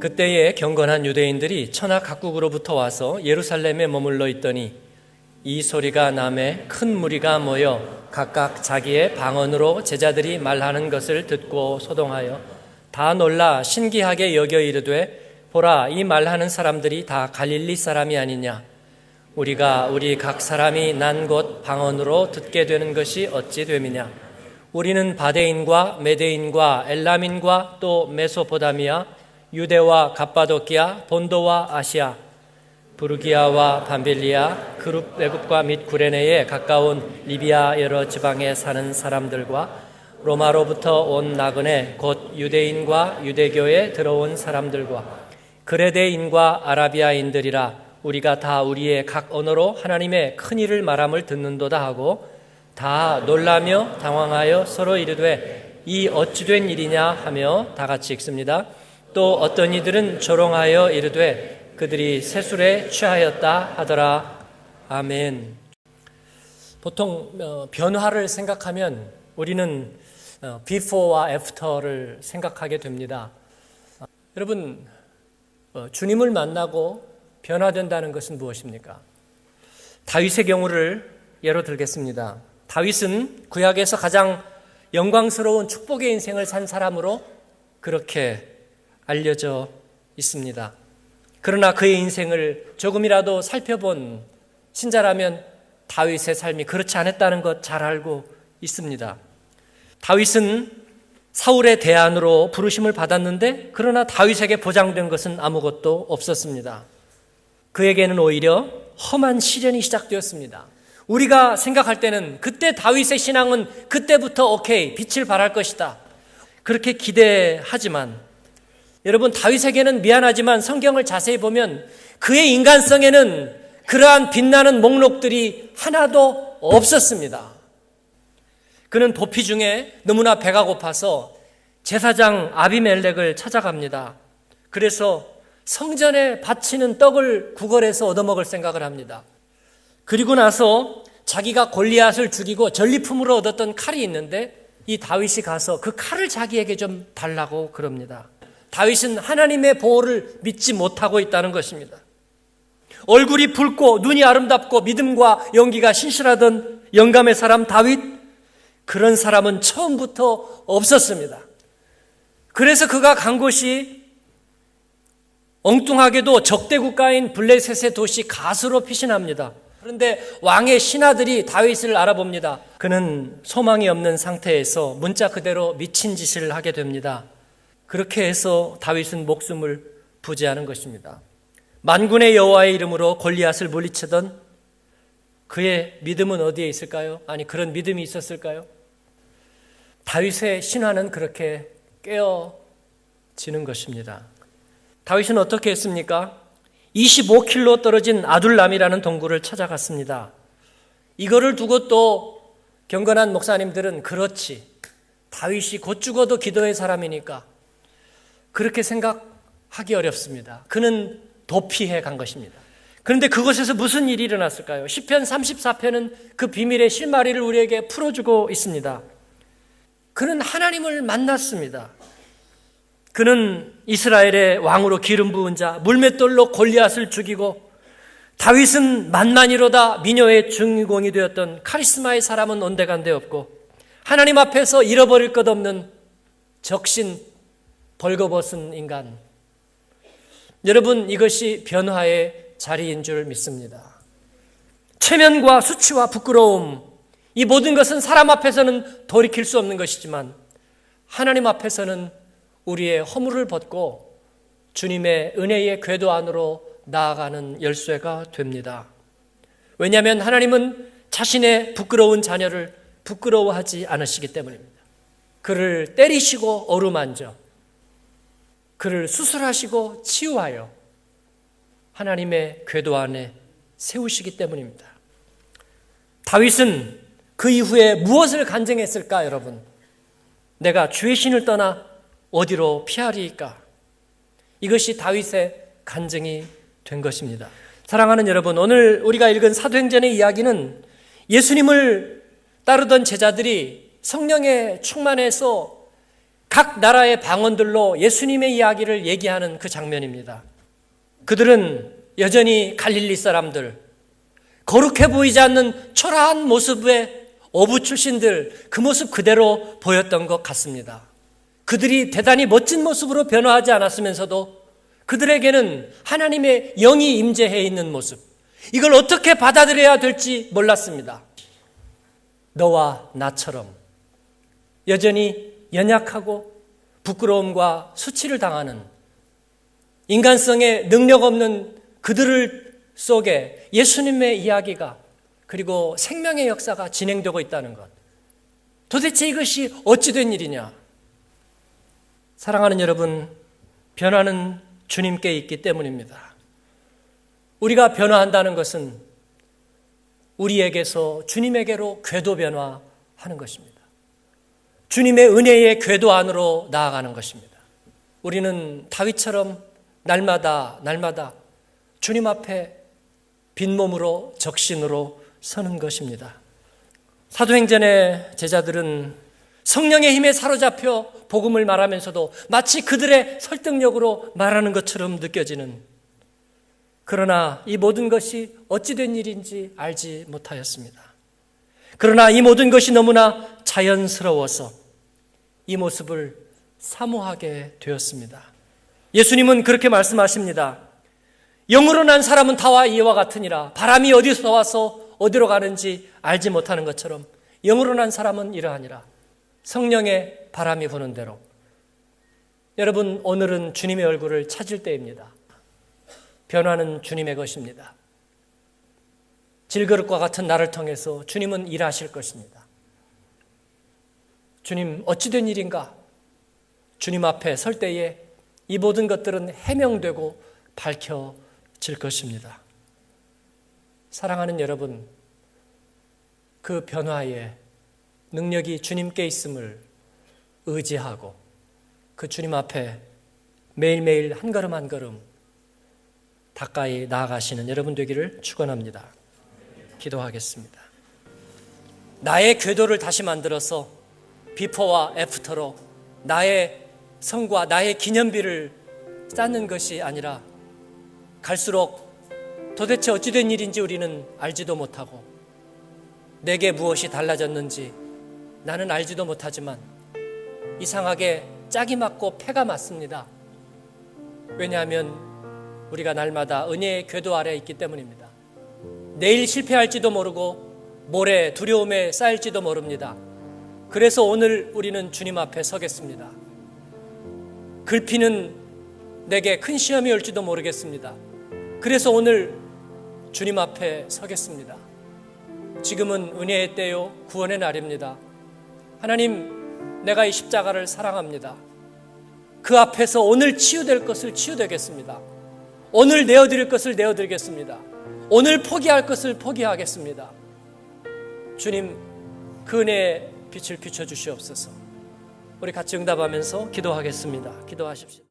그때에 경건한 유대인들이 천하 각국으로부터 와서 예루살렘에 머물러 있더니 이 소리가 나매 큰 무리가 모여 각각 자기의 방언으로 제자들이 말하는 것을 듣고 소동하여 다 놀라 신기하게 여겨 이르되 보라, 이 말하는 사람들이 다 갈릴리 사람이 아니냐? 우리가 우리 각 사람이 난 곳 방언으로 듣게 되는 것이 어찌 됨이냐? 우리는 바데인과 메데인과 엘람인과 또 메소포다미아, 유대와 갑바도키아, 본도와 아시아, 부르기아와 밤빌리아, 그룹 외국과 및 구레네에 가까운 리비아 여러 지방에 사는 사람들과 로마로부터 온 나그네 곧 유대인과 유대교에 들어온 사람들과 그레데인과 아라비아인들이라 우리가 다 우리의 각 언어로 하나님의 큰 일을 말함을 듣는도다 하고 다 놀라며 당황하여 서로 이르되 이 어찌된 일이냐 하며 다 같이 읽습니다. 또 어떤 이들은 조롱하여 이르되 그들이 세술에 취하였다 하더라. 아멘. 보통 변화를 생각하면 우리는 before와 after를 생각하게 됩니다. 여러분, 주님을 만나고 변화된다는 것은 무엇입니까? 다윗의 경우를 예로 들겠습니다. 다윗은 구약에서 가장 영광스러운 축복의 인생을 산 사람으로 그렇게 알려져 있습니다. 그러나 그의 인생을 조금이라도 살펴본 신자라면 다윗의 삶이 그렇지 않았다는 것 잘 알고 있습니다. 다윗은 사울의 대안으로 부르심을 받았는데 그러나 다윗에게 보장된 것은 아무것도 없었습니다. 그에게는 오히려 험한 시련이 시작되었습니다. 우리가 생각할 때는 그때 다윗의 신앙은 그때부터 오케이, 빛을 발할 것이다, 그렇게 기대하지만 여러분, 다윗에게는 미안하지만 성경을 자세히 보면 그의 인간성에는 그러한 빛나는 목록들이 하나도 없었습니다. 그는 도피 중에 너무나 배가 고파서 제사장 아비멜렉을 찾아갑니다. 그래서 성전에 바치는 떡을 구걸해서 얻어먹을 생각을 합니다. 그리고 나서 자기가 골리앗을 죽이고 전리품으로 얻었던 칼이 있는데 이 다윗이 가서 그 칼을 자기에게 좀 달라고 그럽니다. 다윗은 하나님의 보호를 믿지 못하고 있다는 것입니다. 얼굴이 붉고 눈이 아름답고 믿음과 용기가 신실하던 영감의 사람 다윗, 그런 사람은 처음부터 없었습니다. 그래서 그가 간 곳이 엉뚱하게도 적대 국가인 블레셋의 도시 가스로 피신합니다. 그런데 왕의 신하들이 다윗을 알아봅니다. 그는 소망이 없는 상태에서 문자 그대로 미친 짓을 하게 됩니다. 그렇게 해서 다윗은 목숨을 부지하는 것입니다. 만군의 여호와의 이름으로 골리앗을 물리치던 그의 믿음은 어디에 있을까요? 아니, 그런 믿음이 있었을까요? 다윗의 신화는 그렇게 깨어지는 것입니다. 다윗은 어떻게 했습니까? 25km 떨어진 아둘람이라는 동굴을 찾아갔습니다. 이거를 두고 또 경건한 목사님들은 그렇지, 다윗이 곧 죽어도 기도의 사람이니까 그렇게 생각하기 어렵습니다. 그는 도피해 간 것입니다. 그런데 그곳에서 무슨 일이 일어났을까요? 시편 34편은 그 비밀의 실마리를 우리에게 풀어주고 있습니다. 그는 하나님을 만났습니다. 그는 이스라엘의 왕으로 기름 부은 자, 물맷돌로 골리앗을 죽이고 다윗은 만만이로다 미녀의 주인공이 되었던 카리스마의 사람은 온데간데 없고 하나님 앞에서 잃어버릴 것 없는 적신 벌거벗은 인간. 여러분, 이것이 변화의 자리인 줄 믿습니다. 체면과 수치와 부끄러움, 이 모든 것은 사람 앞에서는 돌이킬 수 없는 것이지만 하나님 앞에서는 우리의 허물을 벗고 주님의 은혜의 궤도 안으로 나아가는 열쇠가 됩니다. 왜냐하면 하나님은 자신의 부끄러운 자녀를 부끄러워하지 않으시기 때문입니다. 그를 때리시고 어루만져 그를 수술하시고 치유하여 하나님의 궤도 안에 세우시기 때문입니다. 다윗은 그 이후에 무엇을 간증했을까, 여러분? 내가 주의 신을 떠나 어디로 피하리까? 이것이 다윗의 간증이 된 것입니다. 사랑하는 여러분, 오늘 우리가 읽은 사도행전의 이야기는 예수님을 따르던 제자들이 성령에 충만해서 각 나라의 방언들로 예수님의 이야기를 얘기하는 그 장면입니다. 그들은 여전히 갈릴리 사람들, 거룩해 보이지 않는 초라한 모습의 어부 출신들, 그 모습 그대로 보였던 것 같습니다. 그들이 대단히 멋진 모습으로 변화하지 않았으면서도 그들에게는 하나님의 영이 임재해 있는 모습, 이걸 어떻게 받아들여야 될지 몰랐습니다. 너와 나처럼 여전히 연약하고 부끄러움과 수치를 당하는 인간성에 능력 없는 그들을 속에 예수님의 이야기가 그리고 생명의 역사가 진행되고 있다는 것. 도대체 이것이 어찌 된 일이냐? 사랑하는 여러분, 변화는 주님께 있기 때문입니다. 우리가 변화한다는 것은 우리에게서 주님에게로 궤도 변화하는 것입니다. 주님의 은혜의 궤도 안으로 나아가는 것입니다. 우리는 다윗처럼 날마다 주님 앞에 빈몸으로 적신으로 서는 것입니다. 사도행전의 제자들은 성령의 힘에 사로잡혀 복음을 말하면서도 마치 그들의 설득력으로 말하는 것처럼 느껴지는, 그러나 이 모든 것이 어찌 된 일인지 알지 못하였습니다. 그러나 이 모든 것이 너무나 자연스러워서 이 모습을 사모하게 되었습니다. 예수님은 그렇게 말씀하십니다. 영으로 난 사람은 다와 이와 같으니라. 바람이 어디서 와서 어디로 가는지 알지 못하는 것처럼 영으로 난 사람은 이러하니라. 성령의 바람이 부는 대로. 여러분, 오늘은 주님의 얼굴을 찾을 때입니다. 변화는 주님의 것입니다. 질그릇과 같은 나를 통해서 주님은 일하실 것입니다. 주님, 어찌 된 일인가? 주님 앞에 설 때에 이 모든 것들은 해명되고 밝혀질 것입니다. 사랑하는 여러분, 그 변화의 능력이 주님께 있음을 의지하고 그 주님 앞에 매일매일 한 걸음 한 걸음 가까이 나아가시는 여러분 되기를 축원합니다. 기도하겠습니다. 나의 궤도를 다시 만들어서 비포와 애프터로 나의 성과 나의 기념비를 쌓는 것이 아니라 갈수록 도대체 어찌된 일인지 우리는 알지도 못하고 내게 무엇이 달라졌는지 나는 알지도 못하지만 이상하게 짝이 맞고 패가 맞습니다. 왜냐하면 우리가 날마다 은혜의 궤도 아래에 있기 때문입니다. 내일 실패할지도 모르고 모레 두려움에 쌓일지도 모릅니다. 그래서 오늘 우리는 주님 앞에 서겠습니다. 글피는 내게 큰 시험이 올지도 모르겠습니다. 그래서 오늘 주님 앞에 서겠습니다. 지금은 은혜의 때요 구원의 날입니다. 하나님, 내가 이 십자가를 사랑합니다. 그 앞에서 오늘 치유될 것을 치유되겠습니다. 오늘 내어드릴 것을 내어드리겠습니다. 오늘 포기할 것을 포기하겠습니다. 주님, 그 은혜의 빛을 비춰주시옵소서. 우리 같이 응답하면서 기도하겠습니다. 기도하십시오.